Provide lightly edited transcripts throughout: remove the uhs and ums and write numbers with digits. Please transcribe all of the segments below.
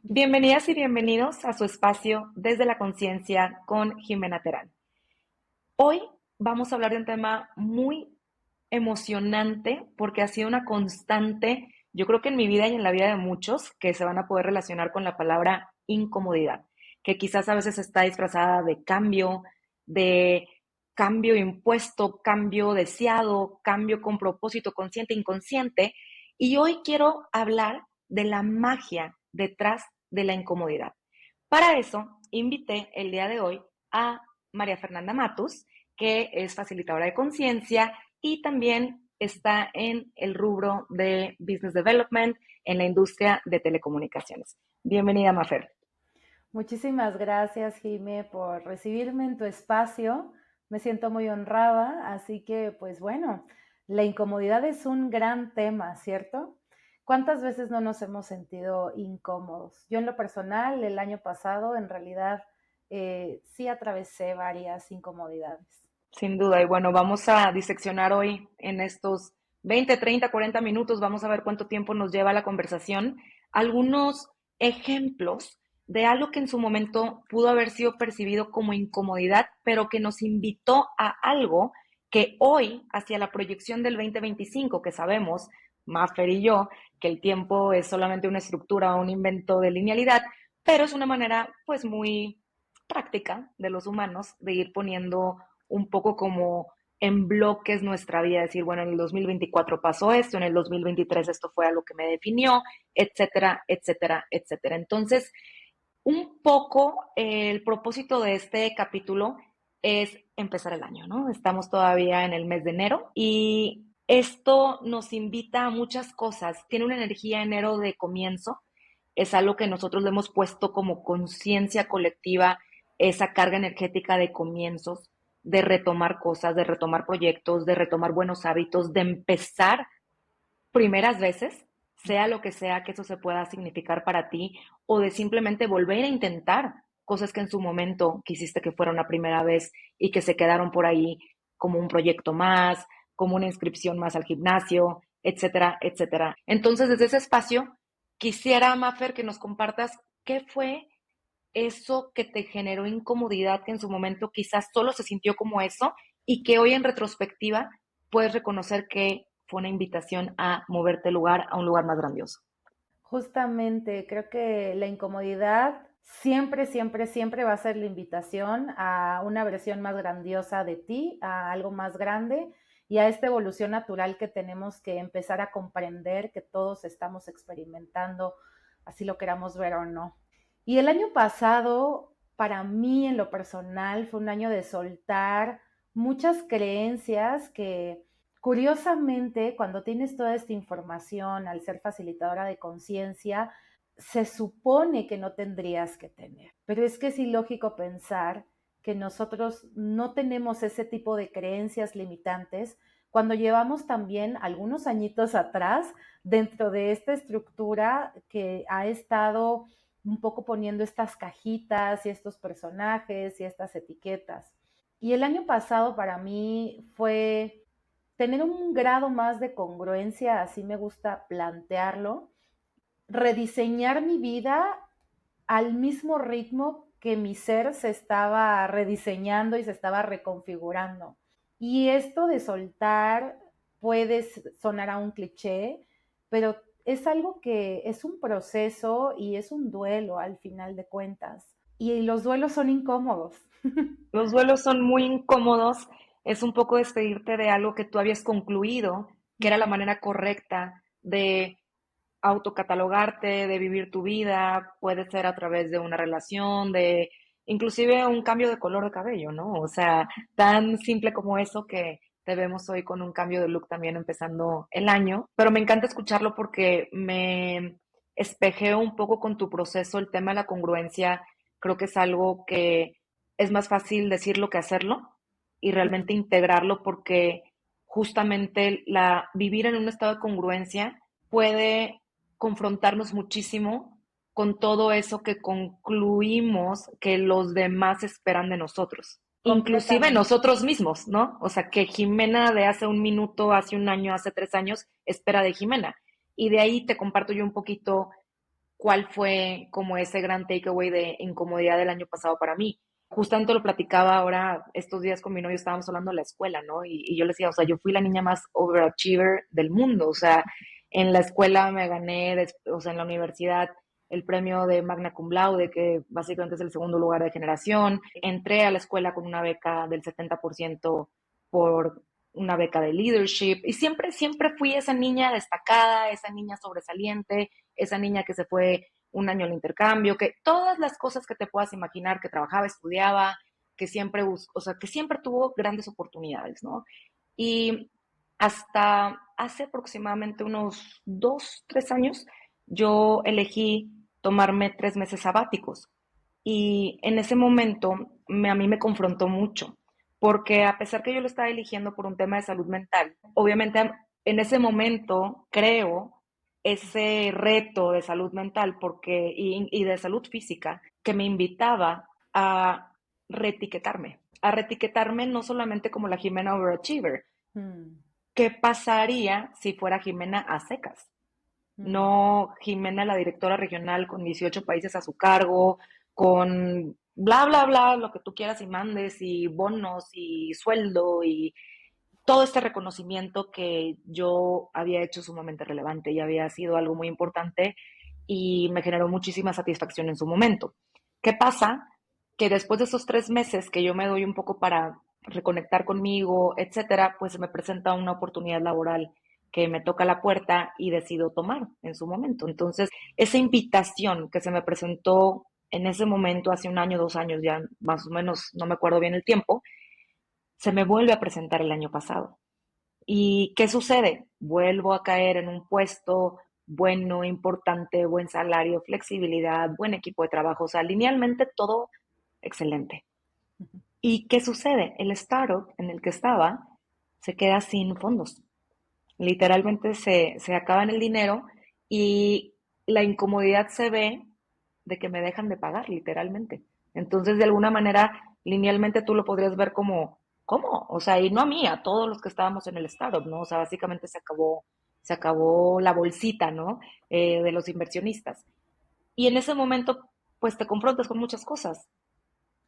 Bienvenidas y bienvenidos a su espacio Desde la Conciencia con Jimena Terán. Hoy vamos a hablar de un tema muy emocionante porque ha sido una constante, yo creo que en mi vida y en la vida de muchos que se van a poder relacionar con la palabra incomodidad, que quizás a veces está disfrazada de cambio impuesto, cambio deseado, cambio con propósito consciente, inconsciente. Y hoy quiero hablar de la magia detrás de la incomodidad. Para eso, invité el día de hoy a María Fernanda Matus, que es facilitadora de conciencia y también está en el rubro de Business Development en la industria de telecomunicaciones. Bienvenida, Mafer. Muchísimas gracias, Jime, por recibirme en tu espacio. Me siento muy honrada, así que, pues bueno, la incomodidad es un gran tema, ¿cierto? ¿Cuántas veces no nos hemos sentido incómodos? Yo en lo personal, el año pasado, en realidad, sí atravesé varias incomodidades. Sin duda. Y bueno, vamos a diseccionar hoy en estos 20, 30, 40 minutos, vamos a ver cuánto tiempo nos lleva la conversación, algunos ejemplos de algo que en su momento pudo haber sido percibido como incomodidad, pero que nos invitó a algo que hoy, hacia la proyección del 2025, que sabemos, Maffer y yo, que el tiempo es solamente una estructura o un invento de linealidad, pero es una manera pues muy práctica de los humanos de ir poniendo un poco como en bloques nuestra vida, decir, bueno, en el 2024 pasó esto, en el 2023 esto fue algo que me definió, etcétera, etcétera, etcétera. Entonces, un poco el propósito de este capítulo es empezar el año, ¿no? Estamos todavía en el mes de enero y esto nos invita a muchas cosas. Tiene una energía enero de comienzo, es algo que nosotros le hemos puesto como conciencia colectiva, esa carga energética de comienzos, de retomar cosas, de retomar proyectos, de retomar buenos hábitos, de empezar primeras veces, sea lo que sea que eso se pueda significar para ti, o de simplemente volver a intentar cosas que en su momento quisiste que fuera una primera vez y que se quedaron por ahí como un proyecto más, como una inscripción más al gimnasio, etcétera, etcétera. Entonces, desde ese espacio, quisiera, Mafer, que nos compartas qué fue eso que te generó incomodidad, que en su momento quizás solo se sintió como eso y que hoy en retrospectiva puedes reconocer que fue una invitación a moverte el lugar a un lugar más grandioso. Justamente, creo que la incomodidad siempre, siempre, siempre va a ser la invitación a una versión más grandiosa de ti, a algo más grande y a esta evolución natural que tenemos que empezar a comprender que todos estamos experimentando, así lo queramos ver o no. Y el año pasado, para mí en lo personal, fue un año de soltar muchas creencias que curiosamente, cuando tienes toda esta información, al ser facilitadora de conciencia, se supone que no tendrías que tener. Pero es que es ilógico pensar que nosotros no tenemos ese tipo de creencias limitantes cuando llevamos también algunos añitos atrás dentro de esta estructura que ha estado un poco poniendo estas cajitas y estos personajes y estas etiquetas. Y el año pasado para mí fue tener un grado más de congruencia, así me gusta plantearlo, rediseñar mi vida al mismo ritmo que mi ser se estaba rediseñando y se estaba reconfigurando. Y esto de soltar puede sonar a un cliché, pero es algo que es un proceso y es un duelo al final de cuentas. Y los duelos son incómodos. Los duelos son muy incómodos, es un poco despedirte de algo que tú habías concluido, que era la manera correcta de autocatalogarte, de vivir tu vida, puede ser a través de una relación, de inclusive un cambio de color de cabello, ¿no? O sea, tan simple como eso que te vemos hoy con un cambio de look también empezando el año, pero me encanta escucharlo porque me espejeo un poco con tu proceso, el tema de la congruencia, creo que es algo que es más fácil decirlo que hacerlo y realmente integrarlo porque justamente vivir en un estado de congruencia puede confrontarnos muchísimo con todo eso que concluimos que los demás esperan de nosotros. Inclusive Completamente. nosotros mismos, ¿no? O sea, que Jimena de hace un minuto, hace un año, hace 3 años, espera de Jimena. Y de ahí te comparto yo un poquito cuál fue como ese gran takeaway de incomodidad del año pasado para mí. Justamente lo platicaba ahora estos días con mi novio, estábamos hablando de la escuela, ¿no? Y yo le decía, o sea, yo fui la niña más overachiever del mundo, o sea, en la escuela me gané, o sea, en la universidad el premio de Magna Cum Laude, que básicamente es el segundo lugar de generación. Entré a la escuela con una beca del 70% por una beca de leadership y siempre, siempre fui esa niña destacada, esa niña sobresaliente, esa niña que se fue un año al intercambio, que todas las cosas que te puedas imaginar, que trabajaba, estudiaba, que siempre, o sea, que siempre tuvo grandes oportunidades, ¿no? Y hasta hace aproximadamente unos 2, 3 años, yo elegí tomarme 3 meses sabáticos. Y en ese momento a mí me confrontó mucho, porque a pesar que yo lo estaba eligiendo por un tema de salud mental, obviamente en ese momento creo ese reto de salud mental y de salud física que me invitaba a reetiquetarme no solamente como la Jimena Overachiever. Mm, ¿Qué pasaría si fuera Jimena a secas? mm, No Jimena, la directora regional con 18 países a su cargo, con bla, bla, bla, lo que tú quieras y mandes, y bonos y sueldo y todo este reconocimiento que yo había hecho sumamente relevante y había sido algo muy importante y me generó muchísima satisfacción en su momento. ¿Qué pasa? Que después de esos 3 meses que yo me doy un poco para reconectar conmigo, etcétera, pues se me presenta una oportunidad laboral que me toca la puerta y decido tomar en su momento. Entonces, esa invitación que se me presentó en ese momento, hace un año, 2 años, ya más o menos, no me acuerdo bien el tiempo, se me vuelve a presentar el año pasado. ¿Y qué sucede? Vuelvo a caer en un puesto bueno, importante, buen salario, flexibilidad, buen equipo de trabajo, o sea, linealmente todo excelente. ujú. ¿Y qué sucede? El startup en el que estaba se queda sin fondos. Literalmente se acaban el dinero y la incomodidad se ve de que me dejan de pagar, literalmente. Entonces, de alguna manera, linealmente tú lo podrías ver como, ¿cómo? O sea, y no a mí, a todos los que estábamos en el startup, ¿no? O sea, básicamente se acabó la bolsita, ¿no? De los inversionistas. Y en ese momento, pues te confrontas con muchas cosas.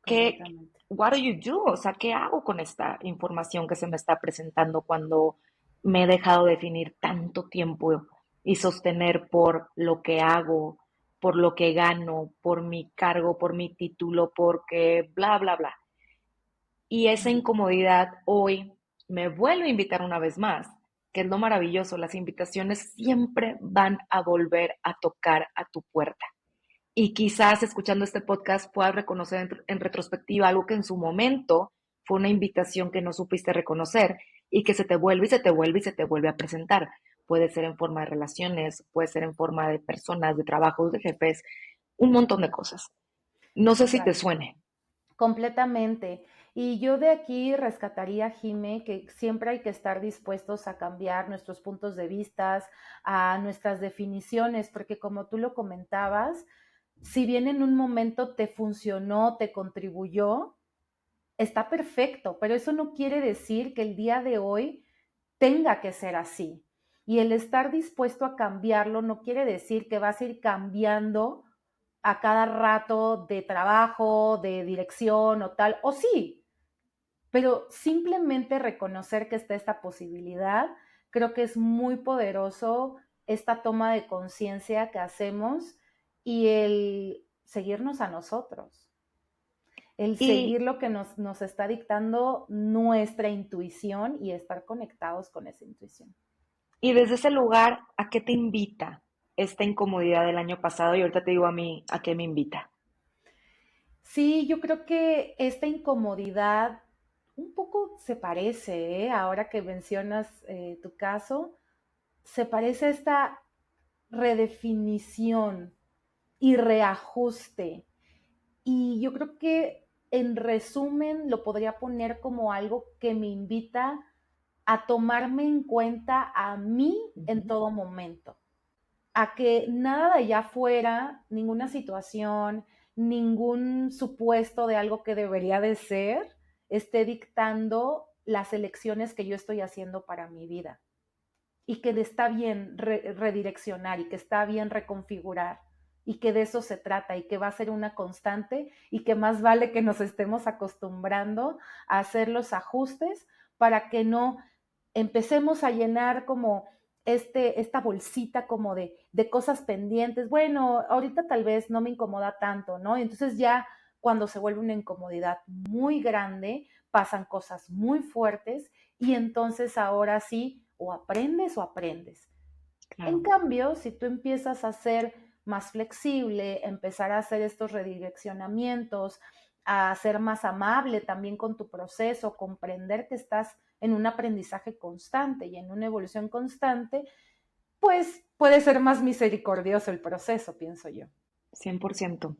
¿Qué, Completamente. what do you do? O sea, ¿qué hago con esta información que se me está presentando cuando me he dejado definir tanto tiempo y sostener por lo que hago, por lo que gano, por mi cargo, por mi título, porque bla, bla, bla? Y esa Mm, incomodidad hoy me vuelve a invitar una vez más, que es lo maravilloso, las invitaciones siempre van a volver a tocar a tu puerta. Y quizás escuchando este podcast puedas reconocer en retrospectiva algo que en su momento fue una invitación que no supiste reconocer y que se te vuelve y se te vuelve y se te vuelve a presentar. Puede ser en forma de relaciones, puede ser en forma de personas, de trabajos, de jefes, un montón de cosas. No sé si te total. suene. Completamente. Y yo de aquí rescataría, Jime, que siempre hay que estar dispuestos a cambiar nuestros puntos de vista, a nuestras definiciones, porque como tú lo comentabas, si bien en un momento te funcionó, te contribuyó, está perfecto, pero eso no quiere decir que el día de hoy tenga que ser así. Y el estar dispuesto a cambiarlo no quiere decir que vas a ir cambiando a cada rato de trabajo, de dirección o tal, o sí, pero simplemente reconocer que está esta posibilidad, creo que es muy poderoso esta toma de conciencia que hacemos y el seguirnos a nosotros, el Y, seguir lo que nos está dictando nuestra intuición y estar conectados con esa intuición. y desde ese lugar, ¿a qué te invita esta incomodidad del año pasado? Y ahorita te digo a mí, ¿a qué me invita? Sí, yo creo que esta incomodidad un poco se parece, ¿eh? Ahora que mencionas tu caso, se parece a esta redefinición y reajuste. Y yo creo que en resumen lo podría poner como algo que me invita a tomarme en cuenta a mí en Ujú. todo momento, a que nada de allá afuera, ninguna situación, ningún supuesto de algo que debería de ser, esté dictando las elecciones que yo estoy haciendo para mi vida. Y que está bien redireccionar y que está bien reconfigurar y que de eso se trata y que va a ser una constante y que más vale que nos estemos acostumbrando a hacer los ajustes para que no empecemos a llenar como esta bolsita como de cosas pendientes. Bueno, ahorita tal vez no me incomoda tanto, ¿no? Entonces ya cuando se vuelve una incomodidad muy grande, pasan cosas muy fuertes y entonces ahora sí, o aprendes o aprendes. En Claro, cambio, si tú empiezas a ser más flexible, empezar a hacer estos redireccionamientos, a ser más amable también con tu proceso, comprender que estás en un aprendizaje constante y en una evolución constante, pues puede ser más misericordioso el proceso, pienso yo. 100%.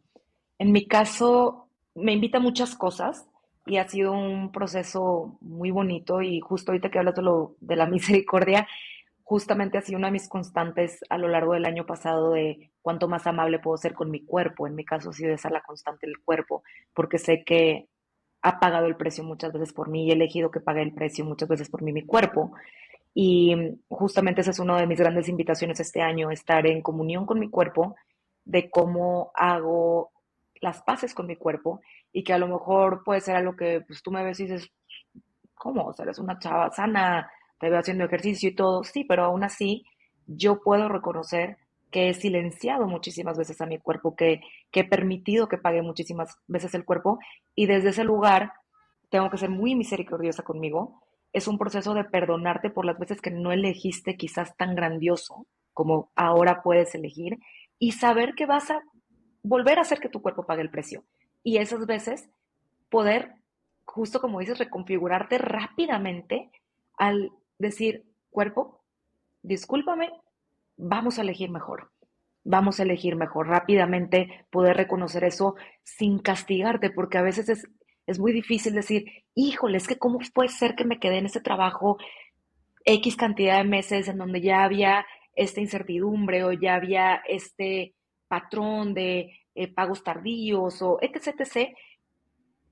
En mi caso, me invita a muchas cosas y ha sido un proceso muy bonito y justo ahorita que hablas de la misericordia, justamente ha sido una de mis constantes a lo largo del año pasado de cuánto más amable puedo ser con mi cuerpo. En mi caso ha sido esa la constante del cuerpo, porque sé que ha pagado el precio muchas veces por mí y he elegido que pague el precio muchas veces por mí mi cuerpo. Y justamente esa es una de mis grandes invitaciones este año, estar en comunión con mi cuerpo, de cómo hago las paces con mi cuerpo y que a lo mejor puede ser algo que pues, tú me ves y dices, ¿cómo? O sea, eres una chava sana, te veo haciendo ejercicio y todo, sí, pero aún así yo puedo reconocer que he silenciado muchísimas veces a mi cuerpo, que he permitido que pague muchísimas veces el cuerpo y desde ese lugar tengo que ser muy misericordiosa conmigo. Es un proceso de perdonarte por las veces que no elegiste quizás tan grandioso como ahora puedes elegir y saber que vas a volver a hacer que tu cuerpo pague el precio. Y esas veces poder, justo como dices, reconfigurarte rápidamente al decir, cuerpo, discúlpame, vamos a elegir mejor. Vamos a elegir mejor rápidamente, poder reconocer eso sin castigarte, porque a veces es muy difícil decir, híjole, es que cómo puede ser que me quedé en ese trabajo X cantidad de meses en donde ya había esta incertidumbre o ya había este patrón de pagos tardíos o etc, etc.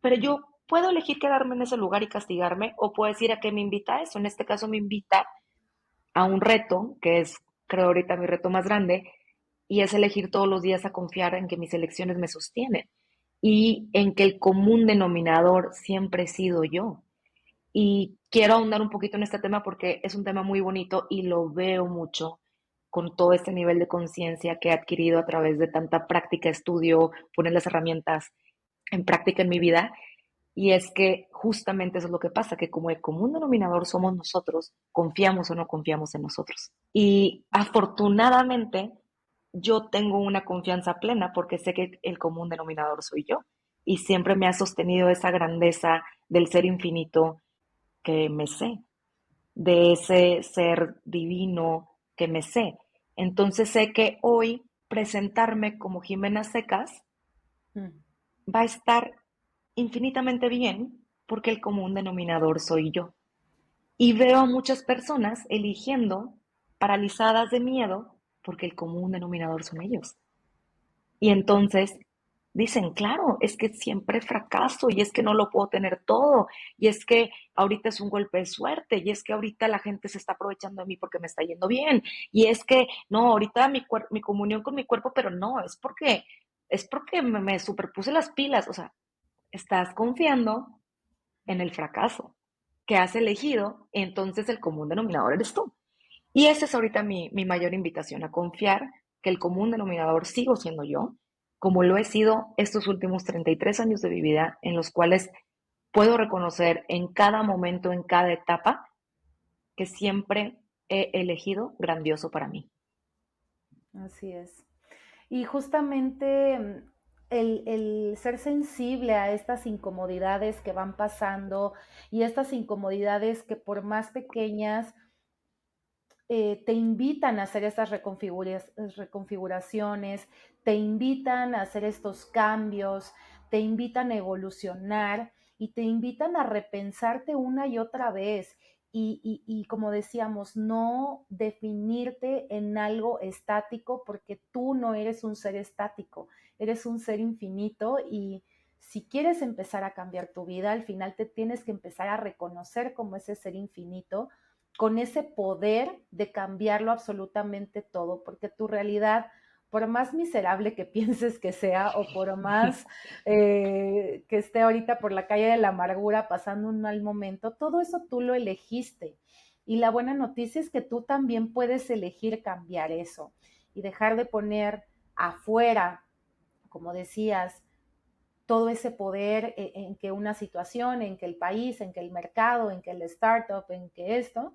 Pero yo puedo elegir quedarme en ese lugar y castigarme o puedo decir a qué me invita eso. En este caso me invita a un reto, que es creo ahorita mi reto más grande, y es elegir todos los días a confiar en que mis elecciones me sostienen y en que el común denominador siempre he sido yo. Y quiero ahondar un poquito en este tema porque es un tema muy bonito y lo veo mucho con todo este nivel de conciencia que he adquirido a través de tanta práctica, estudio, poner las herramientas en práctica en mi vida. Y es que justamente eso es lo que pasa, que como el común denominador somos nosotros, confiamos o no confiamos en nosotros. Y afortunadamente yo tengo una confianza plena porque sé que el común denominador soy yo. Y siempre me ha sostenido esa grandeza del ser infinito que me sé, de ese ser divino que me sé. Entonces sé que hoy presentarme como Jimena Secas Mm. va a estar infinitamente bien porque el común denominador soy yo. Y veo a muchas personas eligiendo paralizadas de miedo porque el común denominador son ellos. Y entonces dicen, claro, es que siempre fracaso y es que no lo puedo tener todo y es que ahorita es un golpe de suerte y es que ahorita la gente se está aprovechando de mí porque me está yendo bien y es que no, ahorita mi comunión con mi cuerpo, pero no, es porque me superpuse las pilas, o sea, estás confiando en el fracaso que has elegido, entonces el común denominador eres tú. Y esa es ahorita mi mayor invitación, a confiar que el común denominador sigo siendo yo, como lo he sido estos últimos 33 años de mi vida, en los cuales puedo reconocer en cada momento, en cada etapa, que siempre he elegido grandioso para mí. Así es. Y justamente el ser sensible a estas incomodidades que van pasando y estas incomodidades que por más pequeñas te invitan a hacer estas reconfiguraciones, te invitan a hacer estos cambios, te invitan a evolucionar y te invitan a repensarte una y otra vez. Y como decíamos, no definirte en algo estático porque tú no eres un ser estático, eres un ser infinito y si quieres empezar a cambiar tu vida, al final te tienes que empezar a reconocer como ese ser infinito con ese poder de cambiarlo absolutamente todo, porque tu realidad, por más miserable que pienses que sea o por más que esté ahorita por la calle de la amargura pasando un mal momento, todo eso tú lo elegiste. Y la buena noticia es que tú también puedes elegir cambiar eso y dejar de poner afuera, como decías, todo ese poder en que una situación, en que el país, en que el mercado, en que el startup, en que esto,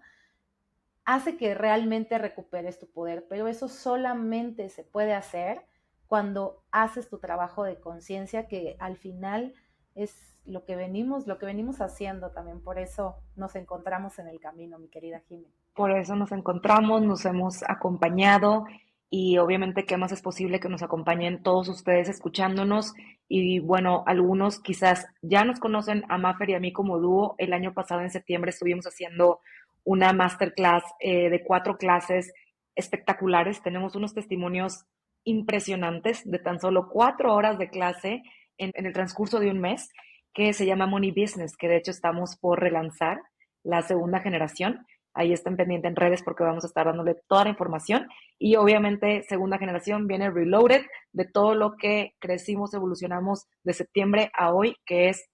hace que realmente recuperes tu poder, pero eso solamente se puede hacer cuando haces tu trabajo de conciencia, que al final es lo que venimos haciendo también, por eso nos encontramos en el camino, mi querida Jimmy. Por eso nos encontramos, nos hemos acompañado y obviamente qué más es posible que nos acompañen todos ustedes escuchándonos y bueno, algunos quizás ya nos conocen a Mafer y a mí como dúo. El año pasado en septiembre estuvimos haciendo una masterclass de 4 clases espectaculares. Tenemos unos testimonios impresionantes de tan solo 4 horas de clase en el transcurso de un mes que se llama Money Business, que de hecho estamos por relanzar la segunda generación. Ahí estén pendientes en redes porque vamos a estar dándole toda la información. Y obviamente, segunda generación viene Reloaded de todo lo que crecimos, evolucionamos de septiembre a hoy, que es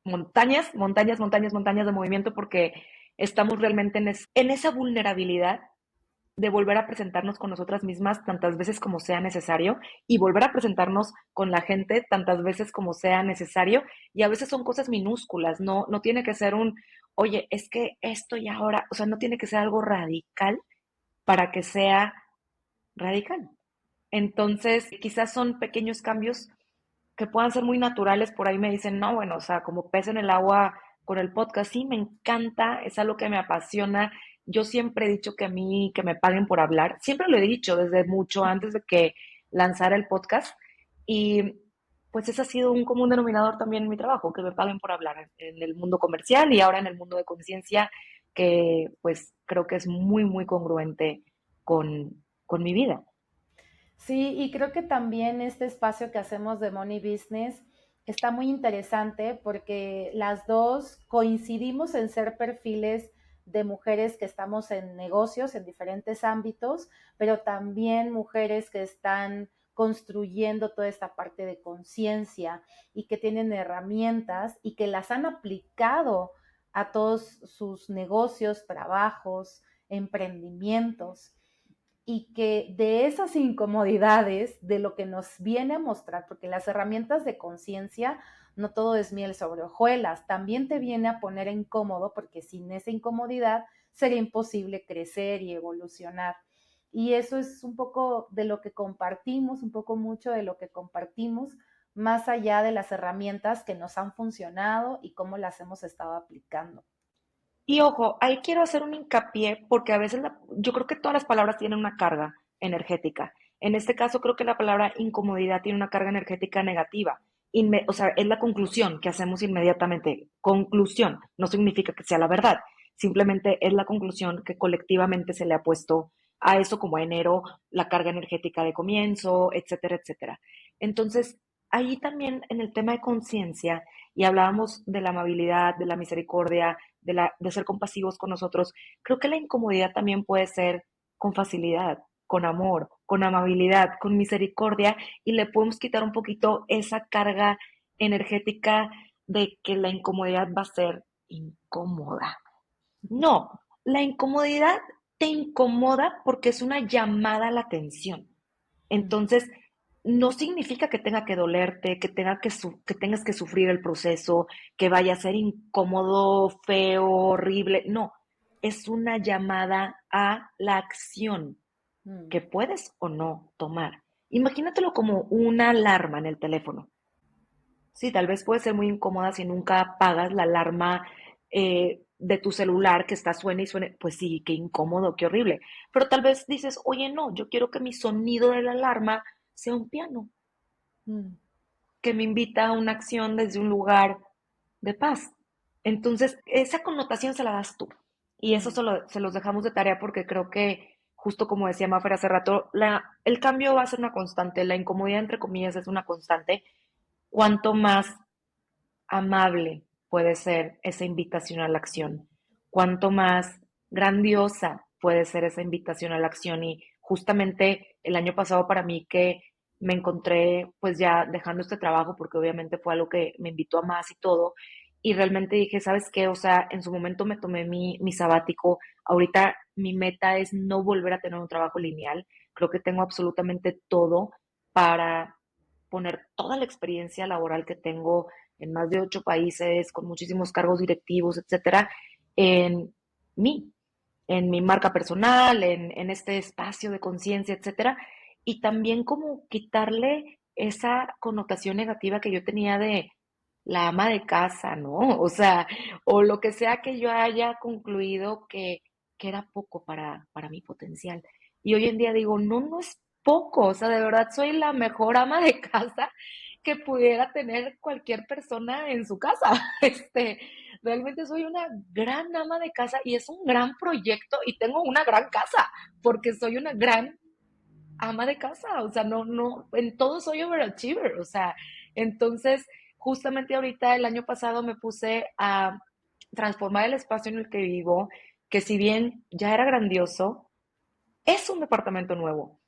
montañas, montañas, montañas, montañas de movimiento, porque estamos realmente en esa vulnerabilidad de volver a presentarnos con nosotras mismas tantas veces como sea necesario y volver a presentarnos con la gente tantas veces como sea necesario. Y a veces son cosas minúsculas, no tiene que ser oye, es que esto y ahora, o sea, no tiene que ser algo radical para que sea radical. Entonces, quizás son pequeños cambios que puedan ser muy naturales. Por ahí me dicen, no, bueno, o sea, como pez en el agua con el podcast, sí, me encanta, es algo que me apasiona. Yo siempre he dicho que a mí, que me paguen por hablar, siempre lo he dicho desde mucho antes de que lanzara el podcast y pues ese ha sido un común denominador también en mi trabajo, que me paguen por hablar en el mundo comercial y ahora en el mundo de conciencia, que pues creo que es muy, muy congruente con mi vida. Sí, y creo que también este espacio que hacemos de Money Business está muy interesante porque las dos coincidimos en ser perfiles de mujeres que estamos en negocios en diferentes ámbitos, pero también mujeres que están construyendo toda esta parte de conciencia y que tienen herramientas y que las han aplicado a todos sus negocios, trabajos, emprendimientos y que de esas incomodidades, de lo que nos viene a mostrar, porque las herramientas de conciencia, no todo es miel sobre hojuelas, también te viene a poner incómodo, porque sin esa incomodidad sería imposible crecer y evolucionar. Y eso es un poco de lo que compartimos, un poco mucho de lo que compartimos, más allá de las herramientas que nos han funcionado y cómo las hemos estado aplicando. Y ojo, ahí quiero hacer un hincapié porque a veces yo creo que todas las palabras tienen una carga energética. En este caso creo que la palabra incomodidad tiene una carga energética negativa. O sea, es la conclusión que hacemos inmediatamente. Conclusión, no significa que sea la verdad. Simplemente es la conclusión que colectivamente se le ha puesto a eso como a enero, la carga energética de comienzo, etcétera, etcétera. Entonces, ahí también en el tema de conciencia, y hablábamos de la amabilidad, de la misericordia, de ser compasivos con nosotros, creo que la incomodidad también puede ser con facilidad, con amor, con amabilidad, con misericordia, y le podemos quitar un poquito esa carga energética de que la incomodidad va a ser incómoda. No, la incomodidad te incomoda porque es una llamada a la atención. Entonces, no significa que tenga que dolerte, que tengas que sufrir el proceso, que vaya a ser incómodo, feo, horrible. No, es una llamada a la acción Mm. que puedes o no tomar. Imagínatelo como una alarma en el teléfono. Sí, tal vez puede ser muy incómoda si nunca apagas la alarma de tu celular que está suene y suene. Pues sí, qué incómodo, qué horrible. Pero tal vez dices, oye, no, yo quiero que mi sonido de la alarma sea un piano, Mm. que me invita a una acción desde un lugar de paz. Entonces, esa connotación se la das tú. Y eso Mm. se los dejamos de tarea porque creo que, justo como decía Mafer hace rato, el cambio va a ser una constante. La incomodidad, entre comillas, es una constante. Cuanto más amable puede ser esa invitación a la acción, cuanto más grandiosa puede ser esa invitación a la acción y justamente el año pasado para mí que me encontré pues ya dejando este trabajo porque obviamente fue algo que me invitó a más y todo. Y realmente dije, ¿sabes qué? O sea, en su momento me tomé mi sabático. Ahorita mi meta es no volver a tener un trabajo lineal. Creo que tengo absolutamente todo para poner toda la experiencia laboral que tengo en más de 8 países, con muchísimos cargos directivos, etcétera, en mí, en mi marca personal, en este espacio de conciencia, etcétera, y también como quitarle esa connotación negativa que yo tenía de la ama de casa, ¿no? O sea, o lo que sea que yo haya concluido que era poco para mi potencial. Y hoy en día digo, no, no es poco, o sea, de verdad soy la mejor ama de casa que pudiera tener cualquier persona en su casa. Realmente soy una gran ama de casa y es un gran proyecto y tengo una gran casa porque soy una gran ama de casa, o sea, no, no, en todo soy overachiever, o sea, entonces, justamente ahorita el año pasado me puse a transformar el espacio en el que vivo, que si bien ya era grandioso, es un departamento nuevo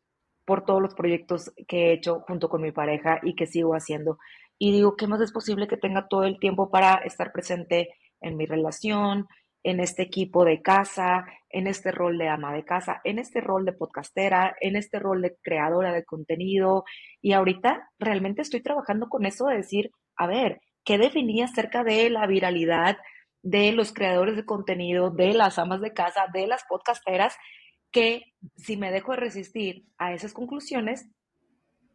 por todos los proyectos que he hecho junto con mi pareja y que sigo haciendo. Y digo, ¿qué más es posible que tenga todo el tiempo para estar presente en mi relación, en este equipo de casa, en este rol de ama de casa, en este rol de podcastera, en este rol de creadora de contenido? Y ahorita realmente estoy trabajando con eso de decir, a ver, ¿qué definía acerca de la viralidad de los creadores de contenido, de las amas de casa, de las podcasteras, que si me dejo de resistir a esas conclusiones,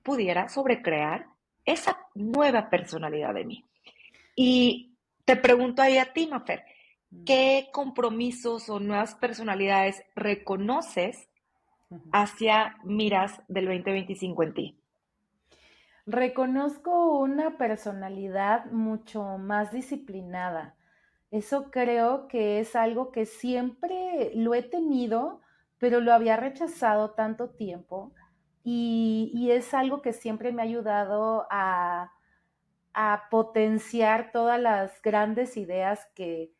pudiera sobrecrear esa nueva personalidad de mí? Y te pregunto ahí a ti, Mafer, ¿qué compromisos o nuevas personalidades reconoces hacia miras del 2025 en ti? Reconozco una personalidad mucho más disciplinada. Eso creo que es algo que siempre lo he tenido, pero lo había rechazado tanto tiempo y es algo que siempre me ha ayudado a potenciar todas las grandes ideas que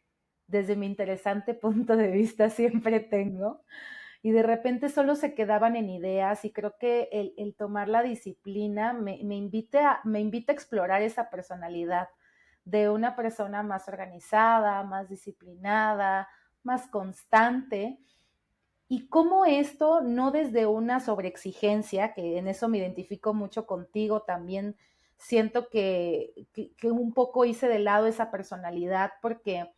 desde mi interesante punto de vista siempre tengo y de repente solo se quedaban en ideas y creo que el tomar la disciplina me invita a explorar esa personalidad de una persona más organizada, más disciplinada, más constante y cómo esto, no desde una sobreexigencia, que en eso me identifico mucho contigo, también siento que un poco hice de lado esa personalidad porque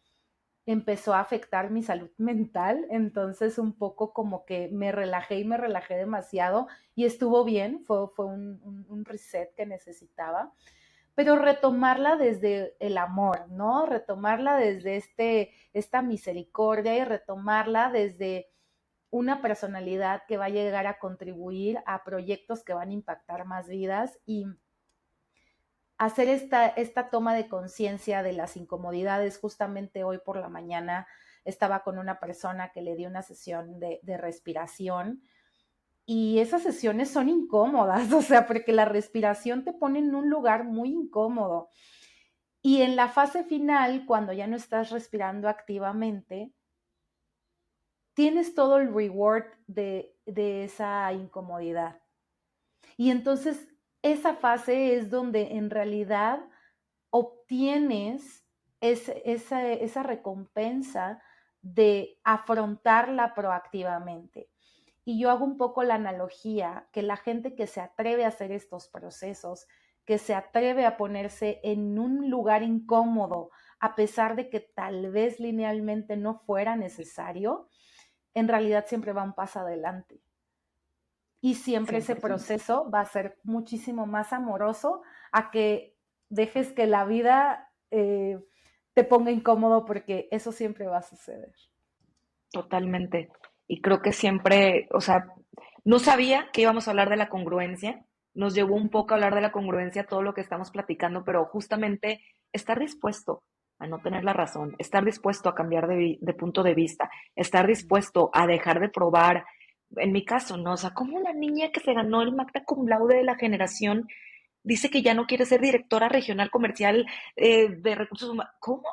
empezó a afectar mi salud mental, entonces un poco como que me relajé y me relajé demasiado y estuvo bien, fue un reset que necesitaba, pero retomarla desde el amor, ¿no? Retomarla desde esta misericordia y retomarla desde una personalidad que va a llegar a contribuir a proyectos que van a impactar más vidas y hacer esta toma de conciencia de las incomodidades. Justamente hoy por la mañana estaba con una persona que le dio una sesión de respiración y esas sesiones son incómodas, o sea, porque la respiración te pone en un lugar muy incómodo. Y en la fase final, cuando ya no estás respirando activamente, tienes todo el reward de esa incomodidad. Y entonces esa fase es donde en realidad obtienes esa recompensa de afrontarla proactivamente. Y yo hago un poco la analogía que la gente que se atreve a hacer estos procesos, que se atreve a ponerse en un lugar incómodo, a pesar de que tal vez linealmente no fuera necesario, en realidad siempre va un paso adelante. Y siempre ese 100%. proceso va a ser muchísimo más amoroso a que dejes que la vida te ponga incómodo porque eso siempre va a suceder. Totalmente. Y creo que siempre, o sea, no sabía que íbamos a hablar de la congruencia. Nos llevó un poco a hablar de la congruencia todo lo que estamos platicando, pero justamente estar dispuesto a no tener la razón, estar dispuesto a cambiar de punto de vista, estar dispuesto a dejar de probar. En mi caso, ¿no? O sea, como una niña que se ganó el Magna Cum Laude de la generación dice que ya no quiere ser directora regional comercial de recursos humanos. ¿Cómo?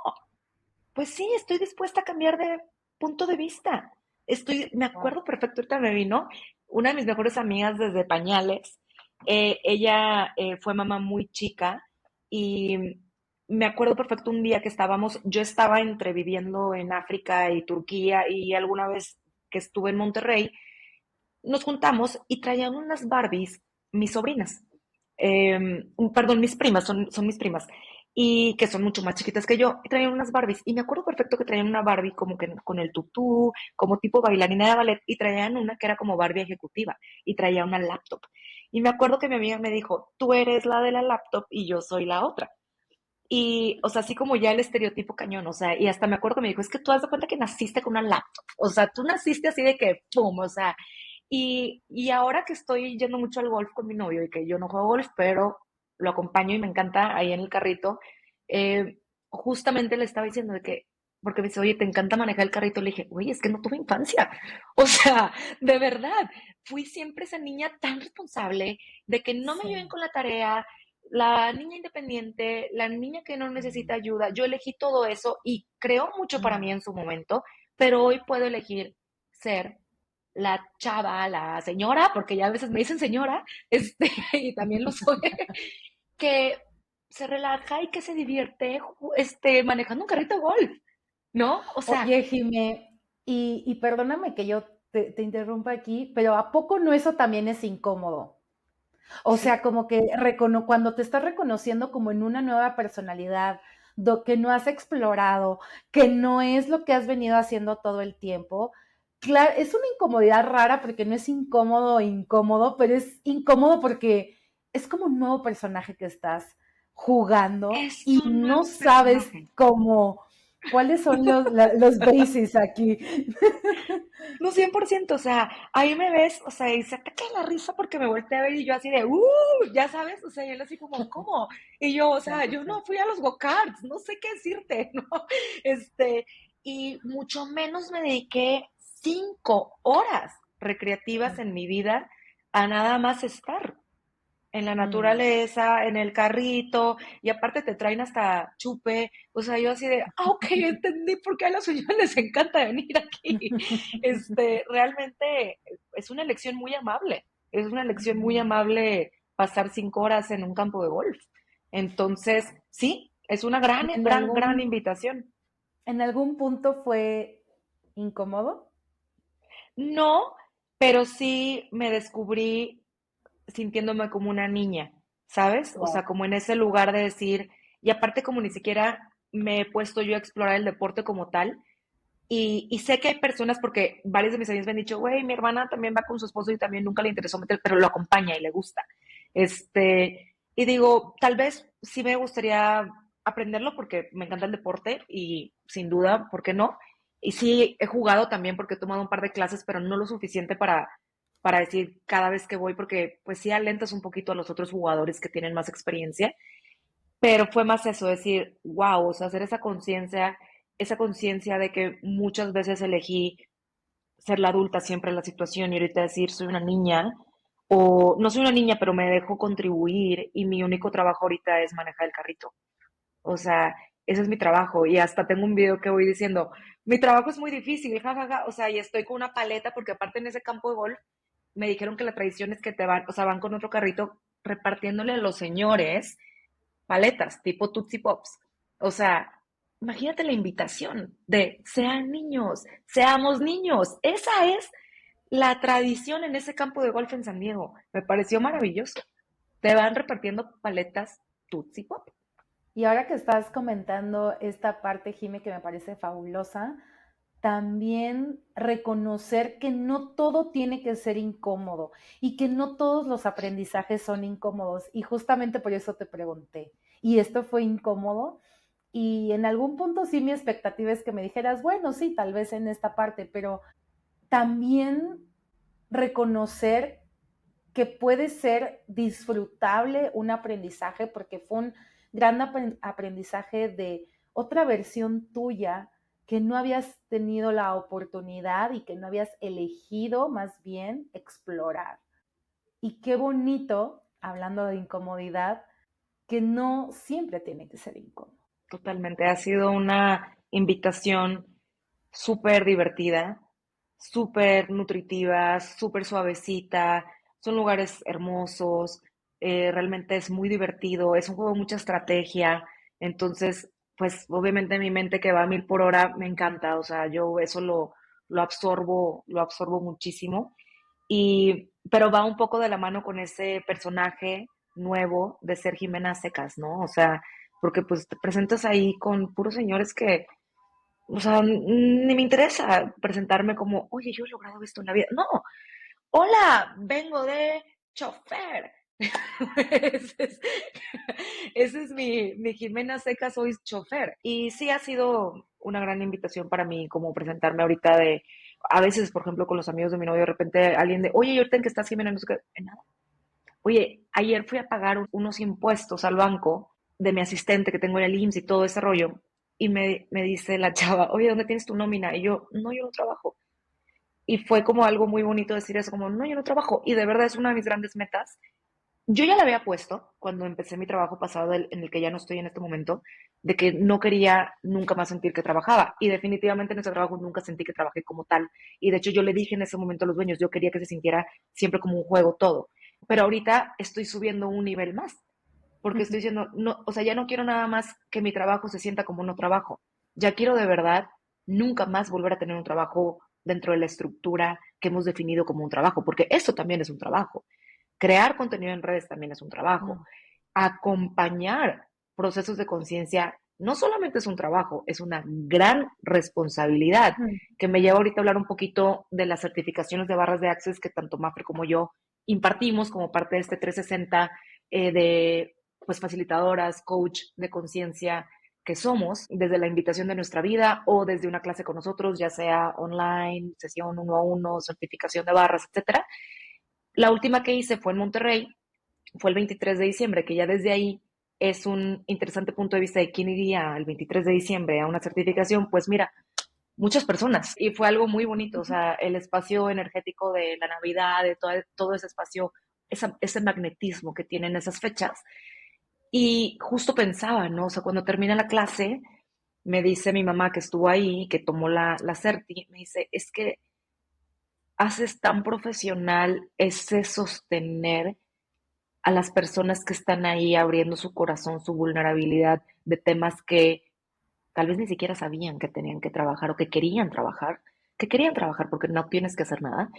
Pues sí, estoy dispuesta a cambiar de punto de vista. Me Wow. acuerdo perfecto, ahorita me vino una de mis mejores amigas desde pañales. Ella fue mamá muy chica y me acuerdo perfecto un día que yo estaba entre viviendo en África y Turquía y alguna vez que estuve en Monterrey, nos juntamos y traían unas Barbies, mis sobrinas, perdón, mis primas, son mis primas, y que son mucho más chiquitas que yo, y traían unas Barbies, y me acuerdo perfecto que traían una Barbie como que con el tutú, como tipo bailarina de ballet, y traían una que era como Barbie ejecutiva, y traía una laptop. Y me acuerdo que mi amiga me dijo, tú eres la de la laptop y yo soy la otra. Y, o sea, así como ya el estereotipo cañón, o sea, y hasta me acuerdo que me dijo, es que tú has de cuenta que naciste con una laptop, o sea, tú naciste así de que, pum, o sea, y ahora que estoy yendo mucho al golf con mi novio y que yo no juego golf, pero lo acompaño y me encanta ahí en el carrito, eh, justamente le estaba diciendo de que, porque me dice, oye, ¿te encanta manejar el carrito? Le dije, oye, es que no tuve infancia. O sea, de verdad, fui siempre esa niña tan responsable de que no me lleven Sí. con la tarea, la niña independiente, la niña que no necesita ayuda. Yo elegí todo eso y creó mucho para mí Mm. en su momento, pero hoy puedo elegir ser la chava, la señora, porque ya a veces me dicen señora, y también lo soy, que se relaja y que se divierte, manejando un carrito de golf, ¿no? O sea, Oye, Jimé, y perdóname que yo te interrumpa aquí, pero ¿a poco no eso también es incómodo? O sea, sí, como que cuando te estás reconociendo como en una nueva personalidad, que no has explorado, que no es lo que has venido haciendo todo el tiempo, claro, es una incomodidad rara porque no es incómodo o incómodo, pero es incómodo porque es como un nuevo personaje que estás jugando es y un no nuevo sabes personaje. cómo, cuáles son los bases aquí. No, 100%, o sea, ahí me ves, o sea, y se ataca la risa porque me volteé a ver y yo así de, ya sabes, o sea, y él así como, ¿cómo? Y yo, o sea, yo no 100%. fui a los go-karts, no sé qué decirte, ¿no? Este, y mucho menos me dediqué 5 horas recreativas en mi vida a nada más estar en la Mm. naturaleza, en el carrito, y aparte te traen hasta chupe, o sea, yo así de, ok, entendí por qué a los señores les encanta venir aquí. Realmente es una elección muy amable, es una elección muy Mm. amable pasar 5 horas en un campo de golf. Entonces, sí, es una ¿Y gran, gran, gran invitación. en algún punto fue incómodo? No, pero sí me descubrí sintiéndome como una niña, ¿sabes? O sea, Wow. como en ese lugar de decir, y aparte como ni siquiera me he puesto yo a explorar el deporte como tal, y sé que hay personas, porque varios de mis amigos me han dicho, güey, mi hermana también va con su esposo y también nunca le interesó meter, pero lo acompaña y le gusta. Y digo, tal vez sí me gustaría aprenderlo porque me encanta el deporte y sin duda, ¿por qué no? Y sí he jugado también porque he tomado un par de clases, pero no lo suficiente para decir cada vez que voy, porque pues sí alentas un poquito a los otros jugadores que tienen más experiencia, pero fue más eso, decir, wow, o sea, hacer esa conciencia de que muchas veces elegí ser la adulta siempre en la situación y ahorita decir, soy una niña, o no soy una niña, pero me dejo contribuir y mi único trabajo ahorita es manejar el carrito. O sea, ese es mi trabajo y hasta tengo un video que voy diciendo, mi trabajo es muy difícil, jajaja, o sea, y estoy con una paleta porque aparte en ese campo de golf me dijeron que la tradición es que te van, o sea, van con otro carrito repartiéndole a los señores paletas, tipo Tootsie Pops. O sea, imagínate la invitación de sean niños, seamos niños. Esa es la tradición en ese campo de golf en San Diego. Me pareció maravilloso. Te van repartiendo paletas Tootsie Pop. Y ahora que estás comentando esta parte, Jime, que me parece fabulosa, también reconocer que no todo tiene que ser incómodo y que no todos los aprendizajes son incómodos. Y justamente por eso te pregunté, ¿y esto fue incómodo? Y en algún punto sí mi expectativa es que me dijeras, bueno, sí, tal vez en esta parte, pero también reconocer que puede ser disfrutable un aprendizaje porque fue un gran aprendizaje de otra versión tuya que no habías tenido la oportunidad y que no habías elegido más bien explorar. Y qué bonito, hablando de incomodidad, que no siempre tiene que ser incómodo. Totalmente. Ha sido una invitación súper divertida, súper nutritivas, súper suavecita, son lugares hermosos, realmente es muy divertido, es un juego de mucha estrategia, entonces, pues obviamente mi mente que va a 1000 por hora me encanta, o sea, yo eso lo absorbo muchísimo, pero va un poco de la mano con ese personaje nuevo de ser Jimena Secas, ¿no? O sea, porque pues te presentas ahí con puros señores que o sea, ni me interesa presentarme como, oye, yo he logrado esto en la vida. No, hola, vengo de chofer. ese es, ese es mi Jimena Seca, soy chofer. Y sí ha sido una gran invitación para mí como presentarme ahorita de, a veces, por ejemplo, con los amigos de mi novio, de repente alguien de, oye, ¿y ahorita en qué estás, Jimena? No sé qué, en nada. Oye, ayer fui a pagar unos impuestos al banco de mi asistente que tengo en el IMSS y todo ese rollo. Y me dice la chava, oye, ¿dónde tienes tu nómina? Y yo, no, yo no trabajo. Y fue como algo muy bonito decir eso, como, no, yo no trabajo. Y de verdad es una de mis grandes metas. Yo ya la había puesto cuando empecé mi trabajo pasado, en el que ya no estoy en este momento, de que no quería nunca más sentir que trabajaba. Y definitivamente en ese trabajo nunca sentí que trabajé como tal. Y de hecho yo le dije en ese momento a los dueños, yo quería que se sintiera siempre como un juego todo. Pero ahorita estoy subiendo un nivel más, porque estoy diciendo, no, o sea, ya no quiero nada más que mi trabajo se sienta como no trabajo. Ya quiero de verdad nunca más volver a tener un trabajo dentro de la estructura que hemos definido como un trabajo, porque esto también es un trabajo. Crear contenido en redes también es un trabajo. Mm, Acompañar procesos de conciencia no solamente es un trabajo, es una gran responsabilidad mm, que me lleva ahorita a hablar un poquito de las certificaciones de barras de Access que tanto Mafre como yo impartimos como parte de este 360 de pues facilitadoras, coach de conciencia que somos, desde la invitación de nuestra vida o desde una clase con nosotros, ya sea online, sesión uno a uno, certificación de barras, etcétera. La última que hice fue en Monterrey, fue el 23 de diciembre, que ya desde ahí es un interesante punto de vista de quién iría el 23 de diciembre a una certificación. Pues mira, muchas personas. Y fue algo muy bonito, o sea, el espacio energético de la Navidad, de todo ese espacio, ese magnetismo que tienen esas fechas. Y justo pensaba, ¿no? O sea, cuando termina la clase, me dice mi mamá que estuvo ahí, que tomó la Certi, me dice, es que haces tan profesional ese sostener a las personas que están ahí abriendo su corazón, su vulnerabilidad de temas que tal vez ni siquiera sabían que tenían que trabajar o que querían trabajar porque no tienes que hacer nada.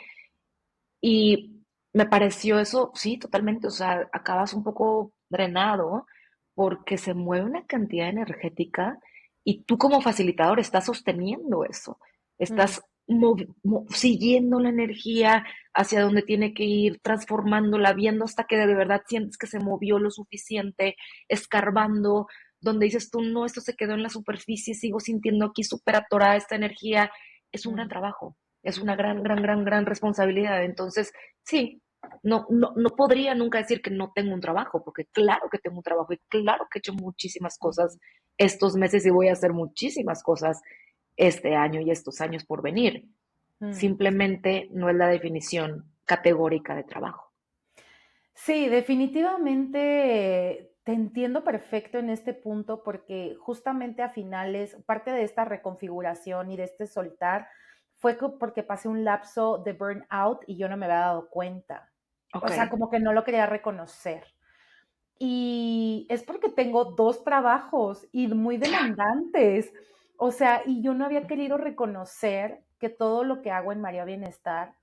Y me pareció eso, sí, totalmente, o sea, acabas un poco drenado porque se mueve una cantidad energética y tú como facilitador estás sosteniendo eso, mm, estás siguiendo la energía hacia donde tiene que ir, transformándola, viendo hasta que de verdad sientes que se movió lo suficiente, escarbando, donde dices tú, no, esto se quedó en la superficie, sigo sintiendo aquí súper atorada esta energía, es un gran mm. trabajo, es una gran responsabilidad. Entonces, sí, no podría nunca decir que no tengo un trabajo, porque claro que tengo un trabajo y claro que he hecho muchísimas cosas estos meses y voy a hacer muchísimas cosas este año y estos años por venir. Mm. Simplemente no es la definición categórica de trabajo. Sí, definitivamente te entiendo perfecto en este punto porque justamente a finales, parte de esta reconfiguración y de este soltar fue porque pasé un lapso de burnout y yo no me había dado cuenta. O Ok, sea, como que no lo quería reconocer. Y es porque tengo 2 trabajos y muy claro. demandantes. O sea, y yo no había querido reconocer que todo lo que hago en María Bienestar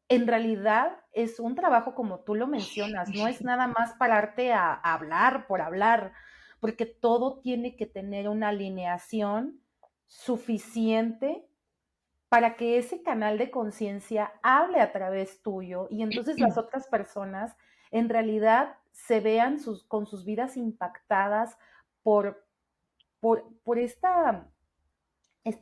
en realidad es un trabajo como tú lo mencionas, no es nada más pararte a hablar por hablar, porque todo tiene que tener una alineación suficiente para que ese canal de conciencia hable a través tuyo y entonces las otras personas en realidad se vean con sus vidas impactadas por, por esta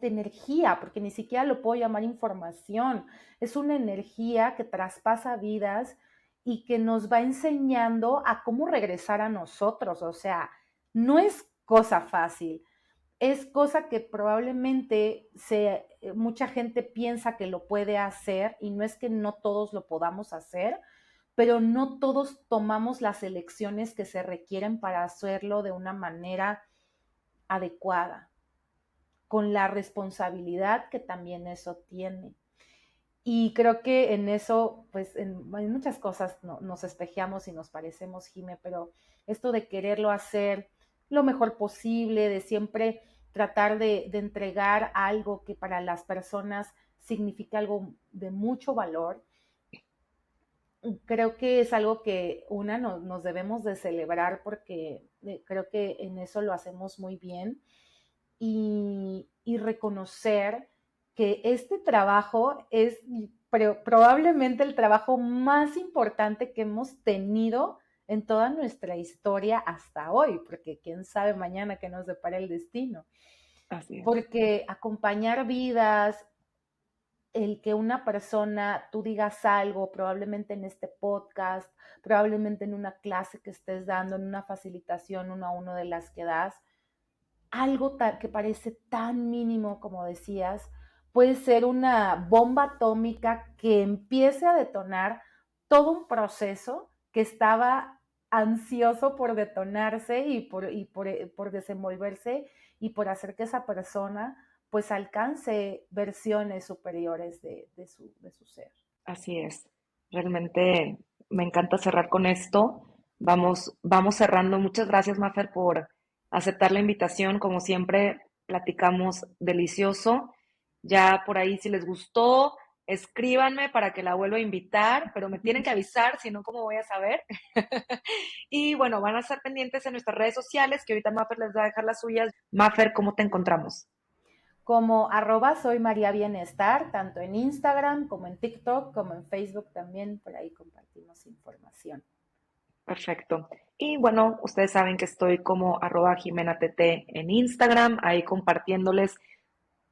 energía, porque ni siquiera lo puedo llamar información, es una energía que traspasa vidas y que nos va enseñando a cómo regresar a nosotros, o sea, no es cosa fácil, es cosa que probablemente mucha gente piensa que lo puede hacer y no es que no todos lo podamos hacer, pero no todos tomamos las elecciones que se requieren para hacerlo de una manera adecuada con la responsabilidad que también eso tiene. Y creo que en eso, pues en muchas cosas nos espejeamos y nos parecemos, Jime, pero esto de quererlo hacer lo mejor posible, de siempre tratar de entregar algo que para las personas significa algo de mucho valor, creo que es algo que nos debemos de celebrar porque creo que en eso lo hacemos muy bien y reconocer que este trabajo es probablemente el trabajo más importante que hemos tenido en toda nuestra historia hasta hoy, porque quién sabe mañana qué nos depara el destino. Así es. Porque acompañar vidas, el que una persona, tú digas algo, probablemente en este podcast, probablemente en una clase que estés dando, en una facilitación uno a uno de las que das, algo que parece tan mínimo como decías, puede ser una bomba atómica que empiece a detonar todo un proceso que estaba ansioso por detonarse por desenvolverse y por hacer que esa persona pues alcance versiones superiores de su ser. Así es. Realmente me encanta cerrar con esto. Vamos cerrando. Muchas gracias, Mafer, por aceptar la invitación. Como siempre, platicamos delicioso. Ya por ahí, si les gustó, escríbanme para que la vuelva a invitar, pero me tienen que avisar, si no, ¿cómo voy a saber? Y bueno, van a estar pendientes en nuestras redes sociales, que ahorita Mafer les va a dejar las suyas. Mafer, ¿cómo te encontramos? Como @soy María Bienestar, tanto en Instagram como en TikTok, como en Facebook también, por ahí compartimos información. Perfecto. Y bueno, ustedes saben que estoy como @JimenaTT en Instagram, ahí compartiéndoles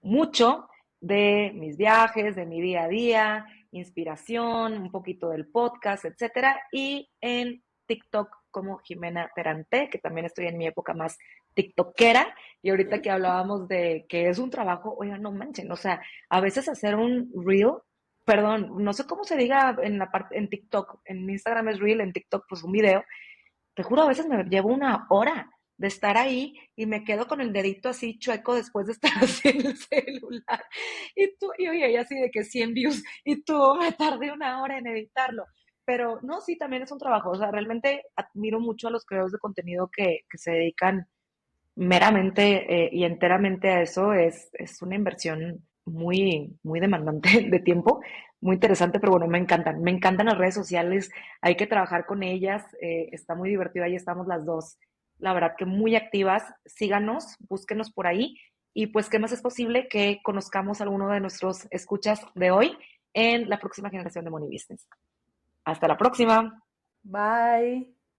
mucho de mis viajes, de mi día a día, inspiración, un poquito del podcast, etcétera. Y en TikTok como Jimena Terante, que también estoy en mi época más tiktokera. Y ahorita que hablábamos de que es un trabajo, oigan, no manchen, o sea, a veces hacer un reel, perdón, no sé cómo se diga en la parte, en TikTok, en Instagram es reel, en TikTok pues un video, te juro, a veces me llevo una hora de estar ahí y me quedo con el dedito así chueco después de estar así en el celular. Y oye, y así de que 100 views y tú me tardé una hora en editarlo. Pero no, sí, también es un trabajo. O sea, realmente admiro mucho a los creadores de contenido que se dedican meramente y enteramente a eso. Es una inversión muy demandante de tiempo, muy interesante, pero bueno, me encantan las redes sociales, hay que trabajar con ellas, está muy divertido, ahí estamos las dos, la verdad que muy activas, síganos, búsquenos por ahí y pues qué más es posible que conozcamos a alguno de nuestros escuchas de hoy en la próxima generación de Money Business. Hasta la próxima. Bye.